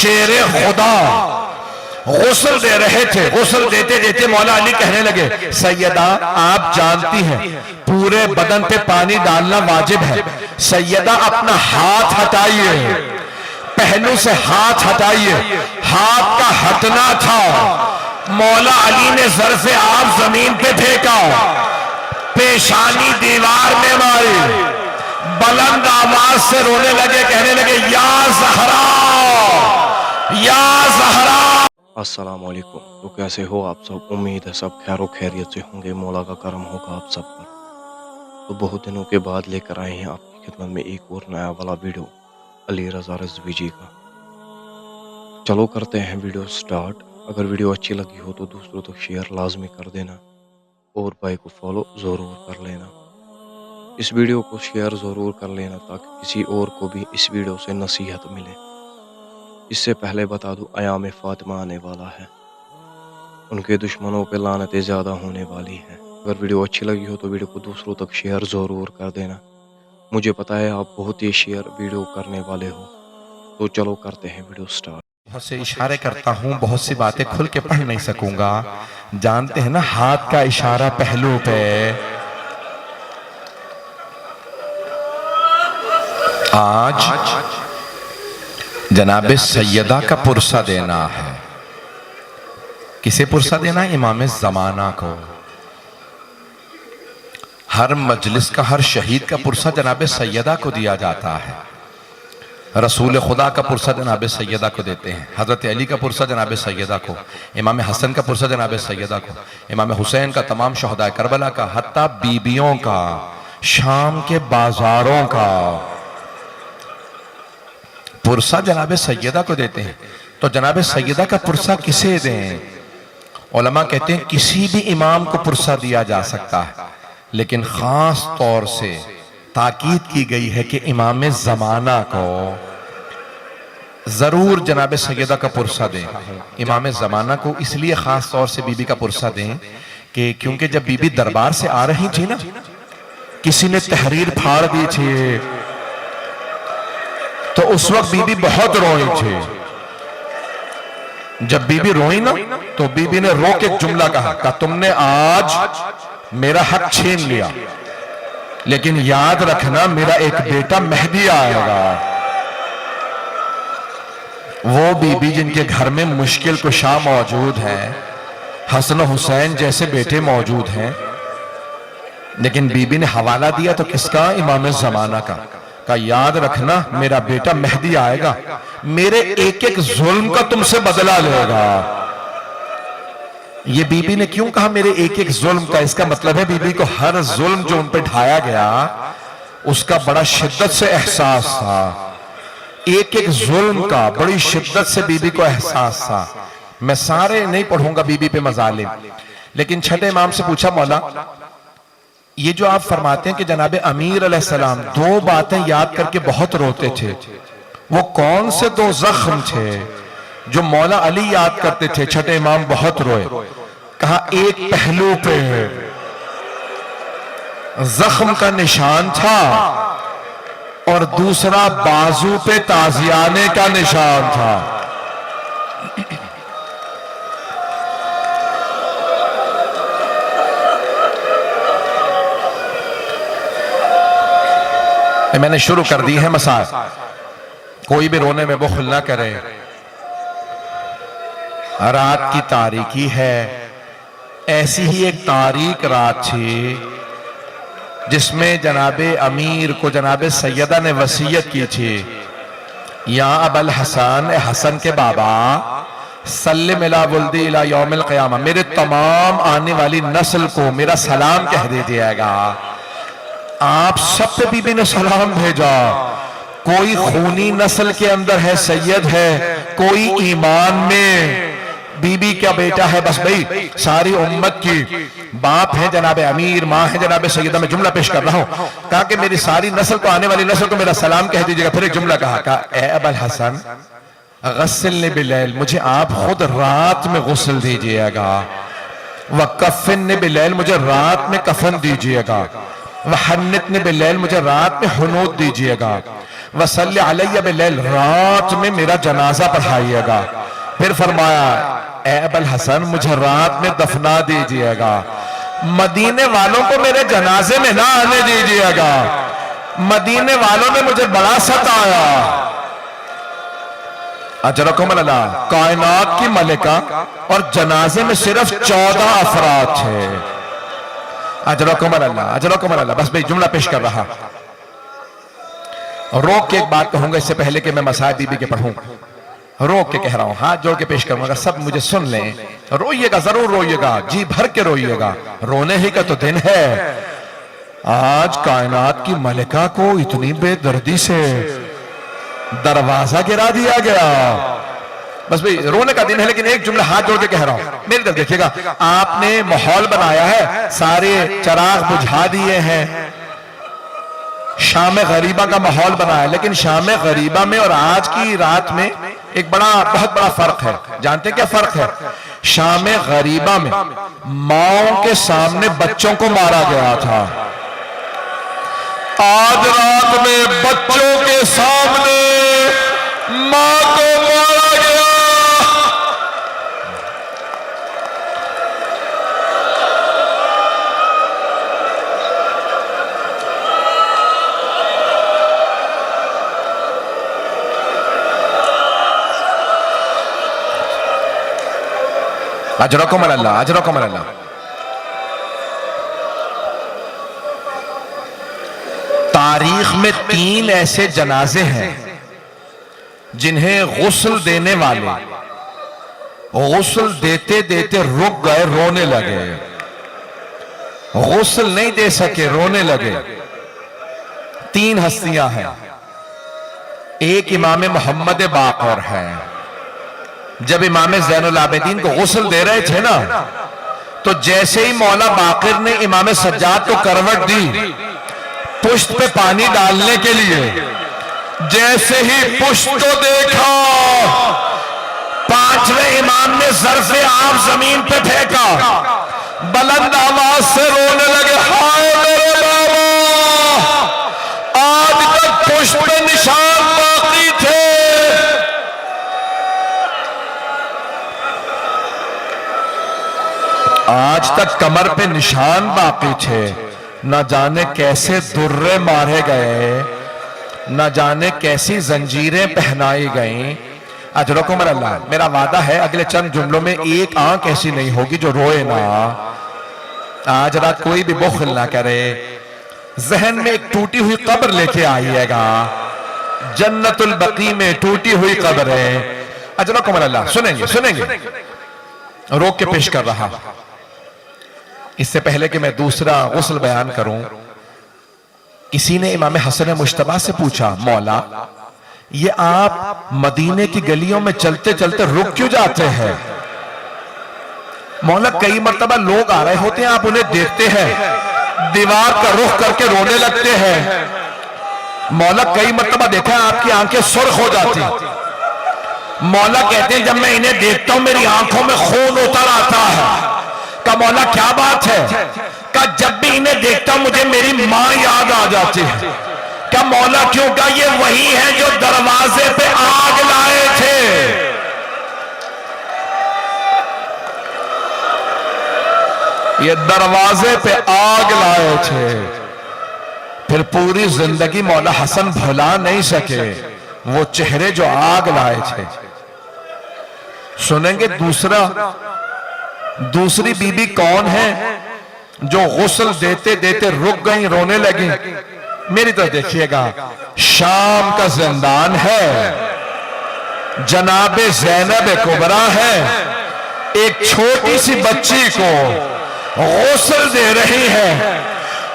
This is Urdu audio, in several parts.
شیر خدا غسل دے رہے تھے. غسل دیتے دیتے مولا علی کہنے لگے سیدہ آپ جانتی ہیں پورے بدن پہ پانی ڈالنا واجب ہے. سیدہ اپنا ہاتھ ہٹائیے, پہلو سے ہاتھ ہٹائیے. ہاتھ کا ہٹنا تھا, مولا علی نے ظرف آب زمین پہ پھینکا, پیشانی دیوار میں ماری, بلند آواز سے رونے لگے, کہنے لگے یا زہرا یا زہرا. السلام علیکم. تو کیسے ہو آپ سب؟ امید ہے سب خیر و خیریت سے ہوں گے, مولا کا کرم ہوگا آپ سب پر. تو بہت دنوں کے بعد لے کر آئے ہیں آپ کی خدمت میں ایک اور نیا والا ویڈیو علی رضا رضوی جی کا. چلو کرتے ہیں ویڈیو سٹارٹ. اگر ویڈیو اچھی لگی ہو تو دوسروں تک شیئر لازمی کر دینا اور بھائی کو فالو ضرور کر لینا. اس ویڈیو کو شیئر ضرور کر لینا تاکہ کسی اور کو بھی اس ویڈیو سے نصیحت ملے. اس سے پہلے بتا دوں ایام فاطمہ آنے والا ہے, ان کے دشمنوں پہ لعنتیں زیادہ ہونے والی ہیں. اگر ویڈیو اچھی لگی ہو تو ویڈیو کو دوسروں تک شیئر ضرور کر دینا. مجھے پتا ہے آپ بہت ہی شیئر ویڈیو کرنے والے ہو. تو چلو کرتے ہیں ویڈیو سٹارٹ. بہت سے اشارے کرتا ہوں, بہت سی باتیں کھل کے پڑھ نہیں سکوں گا. جانتے ہیں نا ہاتھ کا اشارہ پہلو پہ. آج جناب سیدہ کا پرسہ دینا ہے. کسے پرسہ دینا ہے؟ امام زمانہ کو. ہر مجلس کا, ہر شہید کا پرسہ جناب سیدہ کو دیا جاتا ہے. رسول خدا کا پرسہ جناب سیدہ کو دیتے ہیں, حضرت علی کا پرسہ جناب سیدہ کو, امام حسن کا پرسہ جناب سیدہ کو, امام حسین کا, تمام شہداء کربلا کا, حتیٰ بیبیوں کا, شام کے بازاروں کا پرسہ جناب سیدہ کو دیتے ہیں. تو جناب سیدہ کا پرسہ کسے دیں؟ علماء کہتے ہیں کسی بھی امام کو پرسہ دیا جا سکتا ہے, لیکن خاص طور سے تاکید کی گئی ہے کہ امام زمانہ کو ضرور جناب سیدہ کا پرسہ دیں. امام زمانہ کو اس لیے خاص طور سے بی بی کا پرسہ دیں کہ کیونکہ جب بی بی دربار سے آ رہی تھی نا, کسی نے تحریر پھاڑ دی تھی, تو اس وقت بی بی بہت روئی تھی. جب بی بی روئی نا تو بی بی نے رو کے ایک جملہ کہا, تم نے آج میرا حق چھین لیا, لیکن یاد رکھنا میرا ایک بیٹا مہدی آئے گا. وہ بی بی جن کے گھر میں مشکل کشا موجود ہے, حسن و حسین جیسے بیٹے موجود ہیں, لیکن بی بی نے حوالہ دیا تو کس کا؟ امام زمانہ کا. کہ یاد رکھنا میرا بیٹا مہدی آئے گا, میرے ایک ایک ظلم کا تم سے بدلہ لے گا. یہ بی بی نے کیوں کہا میرے ایک ایک ظلم کا؟ اس کا مطلب ہے بی بی کو ہر ظلم جو ان پہ ڈھایا گیا اس کا بڑا شدت سے احساس تھا. ایک ایک ظلم کا بڑی شدت سے بی بی کو احساس تھا. میں سارے نہیں پڑھوں گا بی بی پہ مظالم, لیکن چھٹے امام سے پوچھا مولا یہ جو آپ فرماتے ہیں کہ جناب امیر علیہ السلام دو باتیں یاد کر کے بہت روتے تھے, وہ کون سے دو زخم تھے جو مولا علی یاد کرتے تھے؟ چھٹے امام بہت روئے. کہا ایک پہلو پہ زخم کا نشان تھا اور دوسرا بازو پہ تازیانے کا نشان تھا. میں نے شروع کر دی ہے مسائل, کوئی بھی رونے میں بخل نہ کرے. رات کی تاریکی ہے, ایسی ہی ایک تاریک رات تھی جس میں جناب امیر کو جناب سیدہ نے وصیت کی تھی, یا ابا الحسن, حسن کے بابا, سلم الی ولدی الی یوم القیامہ, میرے تمام آنے والی نسل کو میرا سلام کہہ دیجیے گا. آپ سب پہ بی بی نے سلام بھیجا. کوئی خونی نسل کے اندر ہے سید ہے, کوئی ایمان میں بی بی کا بیٹا ہے, بس بھئی ساری امت کی باپ ہے جناب امیر, ماں ہے جناب سیدہ. میں جملہ پیش کر رہا ہوں, کہا کہ میری ساری نسل کو, آنے والی نسل کو میرا سلام کہہ دیجیے گا. پھر ایک جملہ کہا اے ابا الحسن غسلنی باللیل, مجھے آپ خود رات میں غسل دیجیے گا. وکفننی باللیل, مجھے رات میں کفن دیجیے گا. وحنتنی باللیل, مجھے رات میں حنوت دیجیے گا. وصلی علیہ باللیل، رات میں میرا جنازہ پڑھائیے گا۔ پھر فرمایا اے ابا الحسن مجھے رات میں دفنا دیجئے گا، مدینے والوں کو میرے جنازے میں نہ آنے دیجئے گا، مدینے والوں نے مجھے بڑا ستایا۔ اجرکم اللہ، کائنات کی ملکہ اور جنازے میں صرف 14 افراد تھے۔ اجرکم اللہ، اجرکم اللہ۔ بس بھئی جملہ پیش کر رہا، روک کے ایک بات کہوں گا اس سے پہلے کہ میں مسائل بی بی کے پڑھوں، روک کے کہہ رہا ہوں، ہاتھ جوڑ کے پیش کروں گا، سب مجھے سن لیں، روئیے گا، ضرور روئیے گا، جی بھر کے روئیے گا، رونے ہی کا تو دن ہے۔ آج کائنات کی ملکہ کو اتنی بے دردی سے دروازہ گرا دیا گیا۔ بس بھئی رونے کا دن ہے، لیکن ایک جملہ ہاتھ جوڑ کے کہہ رہا ہوں، میری طرف دیکھیے گا، آپ نے ماحول بنایا ہے، سارے چراغ بجھا دیے ہیں، شام غریبہ کا ماحول بنایا، لیکن شام غریبہ میں اور آج کی رات میں ایک بہت بڑا فرق ہے۔ جانتے ہیں کیا فرق ہے؟ شام غریبہ میں ماؤں کے سامنے بچوں کو مارا گیا تھا، آج رات میں بچوں کے سامنے ماں کو مارا گیا۔ اجرکم اللہ، اجرکم اللہ۔ تاریخ میں 3 ایسے جنازے ہیں جنہیں غسل دینے والے غسل دیتے دیتے رک گئے، رونے لگے، غسل نہیں دے سکے، رونے لگے۔ 3 ہستیاں ہیں، ایک امام محمد باقر ہے۔ جب امام زین العابدین کو غسل دے رہے تھے نا، تو جیسے ہی مولا باقر نے امام سجاد کو کروٹ دی پشت پہ پانی ڈالنے کے لیے، جیسے ہی پشت کو دیکھا 5ویں امام نے ظرف آب زمین پہ پھینکا، بلند آواز سے رونے لگے، ہائے میرے بابا، آج تک پشت پہ نشان باقی تھے۔ آج تک کمر پہ نشان باقی تھے، نہ جانے کیسے درے مارے گئے، نہ جانے کیسی زنجیریں پہنائی گئیں۔ اجرکم اللہ، میرا وعدہ ہے اگلے چند جملوں میں ایک آنکھ ایسی نہیں ہوگی جو روئے نہ۔ آج رات کوئی بھی بخل نہ کرے، ذہن میں ایک ٹوٹی ہوئی قبر لے کے آئیے گا، جنت البقیع میں ٹوٹی ہوئی قبر ہے۔ اجرکم اللہ، سنیں گے سنیں گے، روک کے پیش کر رہا۔ اس سے پہلے کہ میں دوسرا غسل بیان کروں، کسی نے امام حسن مجتبیٰ سے پوچھا، مولا یہ آپ مدینے کی گلیوں میں چلتے چلتے رک کیوں جاتے ہیں؟ مولا کئی مرتبہ لوگ آ رہے ہوتے ہیں، آپ انہیں دیکھتے ہیں، دیوار کا رخ کر کے رونے لگتے ہیں۔ مولا کئی مرتبہ دیکھا ہے آپ کی آنکھیں سرخ ہو جاتی، مولا کہتے ہیں جب میں انہیں دیکھتا ہوں میری آنکھوں میں خون اتر آتا ہے۔ کہا مولا کیا بات ہے؟ کہا جب بھی انہیں دیکھتا ہوں مجھے میری ماں یاد آ جاتی ہے۔ کہا مولا کیوں؟ کہا یہ وہی ہیں جو دروازے پہ آگ لائے تھے۔ یہ دروازے پہ آگ لائے تھے، پھر پوری زندگی مولا حسن بھلا نہیں سکے وہ چہرے جو آگ لائے تھے۔ سنیں گے دوسری بی بی کون ہے جو غسل دیتے دیتے رک گئیں، رونے لگیں؟ میری طرف دیکھیے گا، شام کا زندان ہے، جناب زینب کبریٰ ہے، ایک چھوٹی سی بچی کو غسل دے رہی ہے،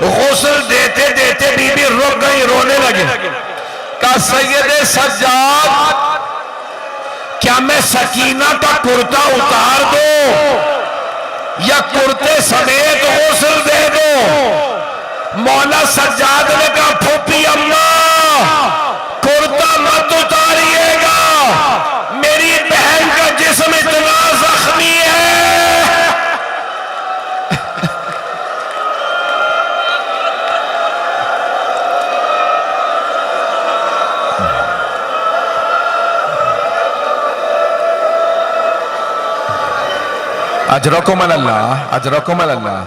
غسل دیتے دیتے بی بی رک گئی، رونے لگے۔ کہا سید سجاد کیا میں سکینہ کا کرتا اتار دوں یا کرتے سمیت غسل دے دو؟ مولا سجاد نے کہا پھوپھی اماں کرتا مت اتاریے گا، میری بہن کا جسم اتنا زخمی ہے۔ اجرکم اللہ، اجرکم اللہ۔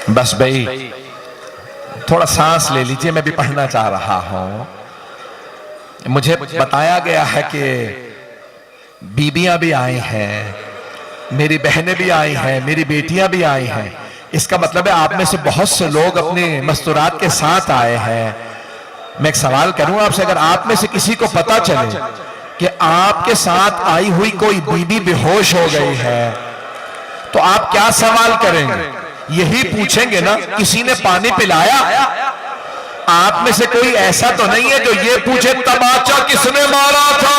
بس بھائی تھوڑا سانس لے لیجئے، میں بھی پڑھنا چاہ رہا ہوں۔ مجھے بتایا گیا ہے کہ بیویاں بھی آئی ہیں، میری بہنیں بھی آئی ہیں، میری بیٹیاں بھی آئی ہیں۔ اس کا مطلب ہے آپ میں سے بہت سے لوگ اپنے مستورات کے ساتھ آئے ہیں۔ میں ایک سوال کروں آپ سے، اگر آپ میں سے کسی کو پتا چلے کہ آپ کے ساتھ آئی ہوئی کوئی بیوی بے ہوش ہو گئی ہے تو آپ کیا سوال کریں گے؟ یہی پوچھیں گے نا کسی نے پانی پلایا؟ آپ میں سے کوئی ایسا تو نہیں ہے جو یہ پوچھے تماچا کس نے مارا تھا؟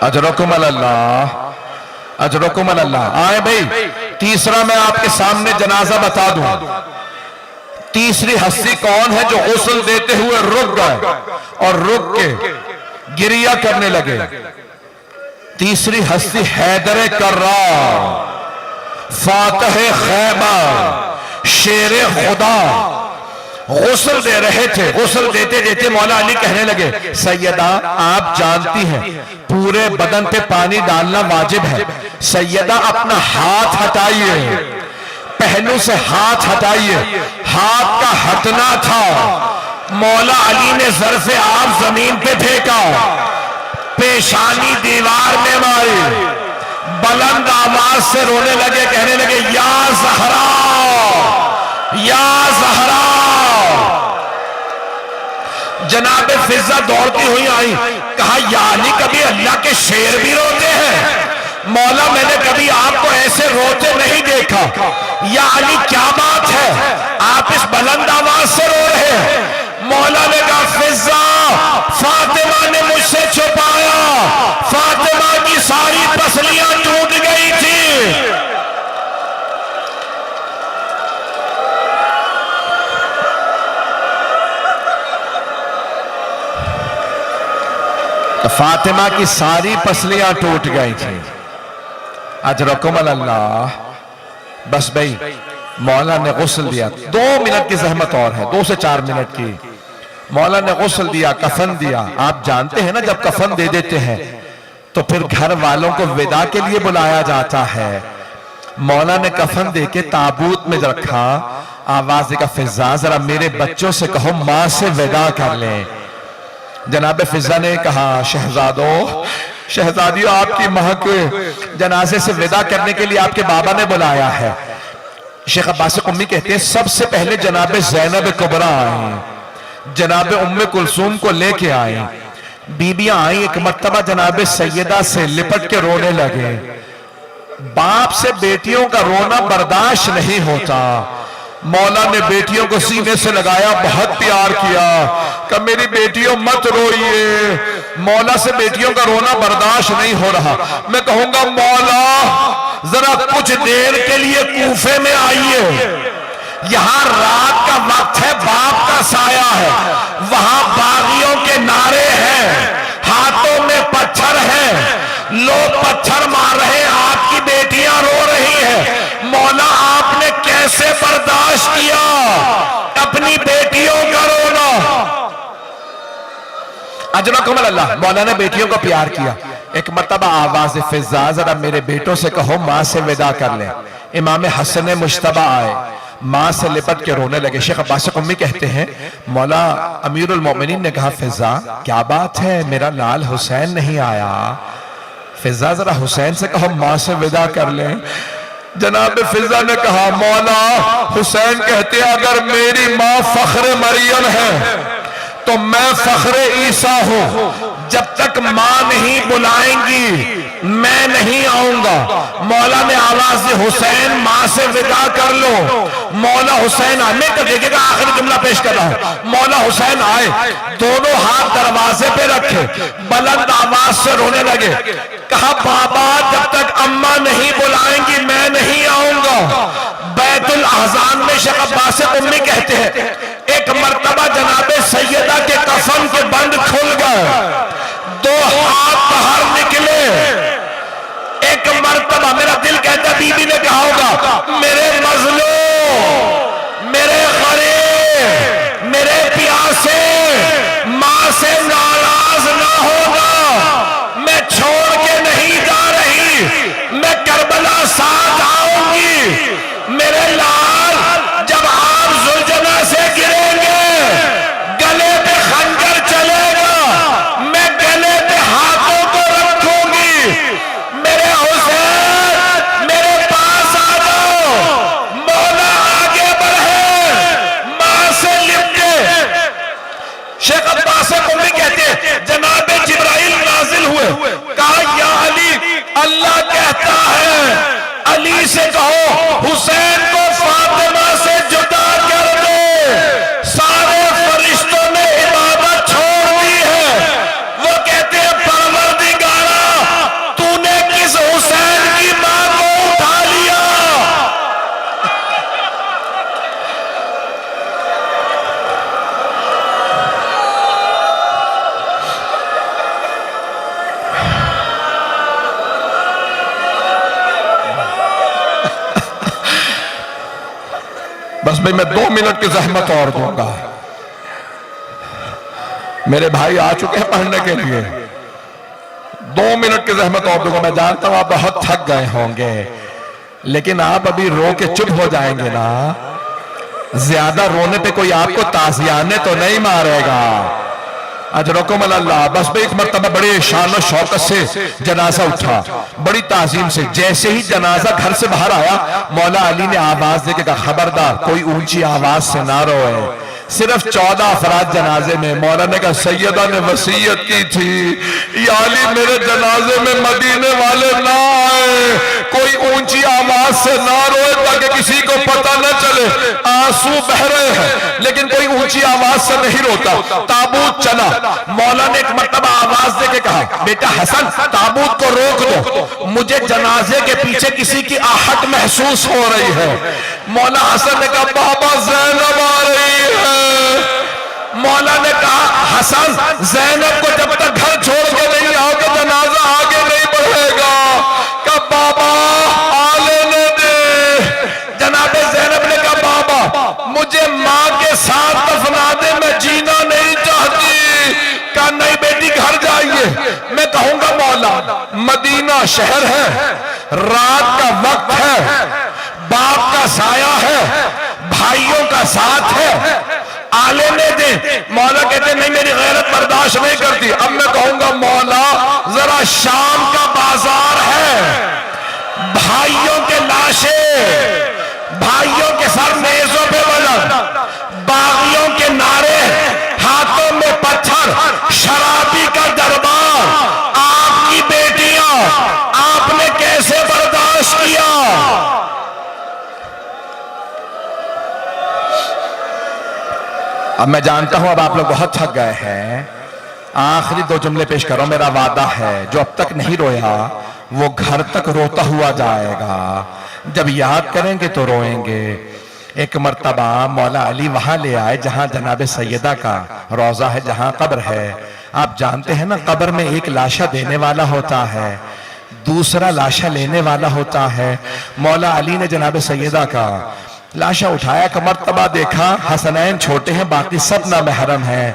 اجرکم اللہ، اجرکم اللہ۔ آئے بھائی تیسرا میں آپ کے سامنے جنازہ بتا دوں۔ تیسری ہستی کون ہے جو غسل دیتے ہوئے رک گئے اور رک کے گریہ کرنے لگے؟ تیسری ہستی حیدر کرار، فاتح خیبر، شیر خدا، غسل دے رہے تھے۔ غسل دیتے دیتے مولا علی کہنے لگے سیدہ آپ جانتی ہیں پورے بدن پہ پانی ڈالنا واجب ہے، سیدہ اپنا ہاتھ ہٹائیے، پہلو سے ہاتھ ہٹائیے۔ ہاتھ کا ہٹنا تھا، مولا علی نے ظرف آب زمین پہ پھینکا، پیشانی دیوار میں ماری، بلند آواز سے رونے لگے، کہنے لگے یا زہرا، یا زہرا۔ جناب فضہ دوڑتی ہوئی آئی، کہا یا علی کبھی اللہ کے شیر بھی روتے ہیں؟ مولا میں نے کبھی آپ کو ایسے روتے نہیں دیکھا، یا علی کیا بات ہے آپ اس بلند آواز سے رو رہے ہیں؟ مولا نے کہا فضہ فاطمہ نے مجھ سے چھپایا، فاطمہ کی ساری پسلیاں ٹوٹ گئی تھی۔ فاطمہ کی ساری پسلیاں ٹوٹ گئی تھی۔ اجرکم اللہ۔ بس بھئی مولا نے غسل دیا، 2 منٹ کی زحمت اور ہے، 2 سے 4 منٹ کی۔ مولا نے غسل دیا، کفن دیا۔ آپ جانتے ہیں نا جب کفن دے دیتے ہیں تو پھر گھر والوں کو وداع کے لیے بلایا جاتا ہے۔ مولا نے کفن دے کے تابوت میں رکھا، آواز دے کہا فضہ ذرا میرے بچوں سے کہو ماں سے وداع کر لیں۔ جناب فضہ نے کہا شہزادیوں آپ کی ماں کے جنازے سے وداع کرنے کے لیے آپ کے بابا نے بلایا ہے۔ شیخ عباس قمی کہتے ہیں سب سے پہلے جناب زینب کبریٰ آئیں، جناب ام کلثوم کو لے کے آئیں، بیبیاں آئیں، ایک مرتبہ جناب سیدہ سے لپٹ کے رونے لگے۔ باپ سے بیٹیوں کا رونا برداشت نہیں ہوتا، مولا نے بیٹیوں کو سینے سے لگایا، بہت پیار کیا، کہ میری بیٹیوں مت روئیے، مولا سے بیٹیوں کا رونا برداشت نہیں ہو رہا۔ میں کہوں گا مولا ذرا کچھ دیر کے لیے کوفے میں آئیے، یہاں رات کا وقت ہے، باپ کا سایہ ہے، وہاں باغیوں کے نعرے ہیں، ہاتھوں میں پتھر ہیں، لوگ پتھر مار رہے ہیں، آپ کی بیٹیاں رو رہی ہیں۔ مولا آپ نے کیسے برداشت کیا اپنی بیٹیوں کا رونا؟ اجرکم اللہ۔ مولا نے بیٹیوں کو پیار کیا۔ ایک مرتبہ آواز فضہ ذرا میرے بیٹوں سے کہو ماں سے وداع کر لیں۔ امام حسن مجتبیٰ آئے، ماں سے لپٹ کے رونے لگے۔ شیخ عباس قمی کہتے ہیں مولا امیر المومنین نے کہا فضہ کیا بات ہے میرا لال حسین نہیں آیا؟ فضہ ذرا حسین سے کہو ماں سے وداع کر لیں۔ جناب فضہ نے کہا مولا حسین کہتے ہیں اگر میری ماں فخر مریم ہے تو میں فخر عیسیٰ ہوں، جب تک ماں نہیں بلائیں گی میں نہیں آؤں گا۔ مولا نے آواز دی حسین ماں سے وداع کر لو۔ مولا حسین آئے، میں دیکھے گا آخری جملہ پیش کر رہا ہوں۔ مولا حسین آئے، دونوں ہاتھ دروازے پہ رکھے، بلند آواز سے رونے لگے، کہا بابا جب تک اماں نہیں بلائیں گی میں نہیں آؤں گا۔ بیت الاحزان میں شیخ عباس قمی کہتے ہیں ایک مرتبہ جناب سیدہ کے کفن کے بند کھل گئے، 2 ہاتھ باہر نکلے۔ ایک مرتبہ میرا دل کہتا ہے بی بی نے کہا ہوگا میرے مظلوم، میرے غریب، میرے پیاسے، ماں سے ناراض نہ ہوگا۔ شیخ عباس قمی کہتے ہیں جناب جبرائیل نازل ہوئے، کہا یا علی، اللہ کہتا ہے علی سے کہو حسین کو فاطمہ سے جدا کر دے۔ سارے فرشتوں نے عبادت چھوڑ دی ہے، وہ کہتے ہیں پروردگارا تو نے کس حسین کی ماں کو اٹھا لیا؟ بس بھئی میں 2 منٹ کی زحمت اور دوں گا، میرے بھائی آ چکے ہیں پڑھنے کے لیے، 2 منٹ کی زحمت اور دوں گا۔ میں جانتا ہوں آپ بہت تھک گئے ہوں گے، لیکن آپ ابھی رو کے چپ ہو جائیں گے نا، زیادہ رونے پہ کوئی آپ کو تعزیانے تو نہیں مارے گا۔ اجرکم اللہ۔ بس بھی ایک مرتبہ بڑے شان و شوکت سے جنازہ اٹھا، بڑی تعظیم سے، جیسے ہی جنازہ گھر سے باہر آیا مولا علی نے آواز دے کے کہا خبردار کوئی اونچی آواز سے نہ روئے۔ صرف 14 افراد جنازے میں، مولا نے کہا سیدہ نے وصیت کی تھی یا علی میرے جنازے میں مدینے والے نہ آئے، کوئی اونچی آواز سے نہ روئے تاکہ کسی کو پتہ نہ چلے آنسو بہ رہے ہیں، لیکن کوئی اونچی آواز سے نہیں روتا۔ تابوت چلا، مولا نے ایک مرتبہ آواز دے کے کہا بیٹا حسن تابوت کو روک دو، مجھے جنازے کے پیچھے کسی کی آہٹ محسوس ہو رہی ہے۔ مولا حسن نے کہا بابا زینب آ رہی ہے۔ مولا نے کہا حسن زینب کو جب تک گھر چھوڑ کے نہیں آؤ گے جنازہ آگے نہیں بڑھے گا۔ کہا بابا آ لینے دے۔ جناب زینب نے کہا بابا مجھے ماں کے ساتھ دفنا دے، میں جینا نہیں چاہتی۔ کہا نہیں بیٹی گھر جائیے، میں کہوں گا مولا مدینہ شہر ہے، رات کا وقت ہے، باپ کا سایہ ہے، بھائیوں کا ساتھ ہے، آلے نے دے۔ مولا کہتے نہیں میری غیرت برداشت نہیں کرتی۔ اب میں کہوں گا مولا ذرا شام کا بازار ہے، بھائیوں کے لاشیں، بھائیوں کے سر نیزوں پہ بلند، باغیوں کے نعرے، ہاتھوں میں پتھر، شرابی کا دربار، آپ کی بیٹیاں، آپ نے کیسے برداشت کیا؟ اب میں جانتا ہوں اب آپ لوگ بہت تھک گئے ہیں، آخری 2 جملے پیش کرو۔ میرا وعدہ ہے جو اب تک نہیں رویا وہ گھر تک روتا ہوا جائے گا، جب یاد کریں گے تو روئیں گے۔ ایک مرتبہ مولا علی وہاں لے آئے جہاں جناب سیدہ کا روضہ ہے، جہاں قبر ہے۔ آپ جانتے ہیں نا قبر میں ایک لاشا دینے والا ہوتا ہے، دوسرا لاشا لینے والا ہوتا ہے۔ مولا علی نے جناب سیدہ کا لاشا اٹھایا، ایک مرتبہ دیکھا حسنین چھوٹے ہیں باقی سب نامحرم ہیں،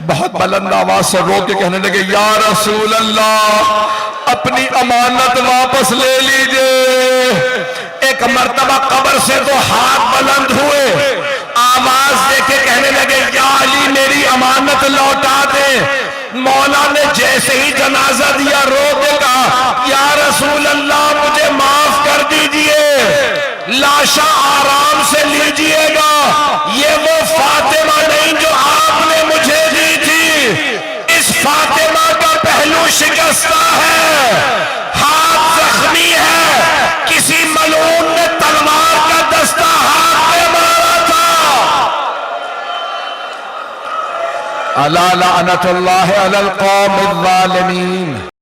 بہت بلند آواز سے رو کے کہنے لگے یا رسول اللہ اپنی امانت واپس لے لیجئے۔ ایک مرتبہ قبر سے 2 ہاتھ بلند ہوئے، آواز دے کے کہنے لگے یا علی میری امانت لوٹا دے۔ مولا نے جیسے ہی جنازہ دیا رو کے کہا یا رسول اللہ مجھے معاف کر دیجئے، لاشا آرام سے لیجئے گا، یہ وہ فاطمہ نہیں جو آپ نے مجھے دی تھی۔ اس فاطمہ کا پہلو شکستہ ہے، ہاتھ زخمی ہے، کسی ملعون نے تلوار کا دستہ ہاتھ میں مارا تھا۔ الا لعنت اللہ علی القوم الظالمین۔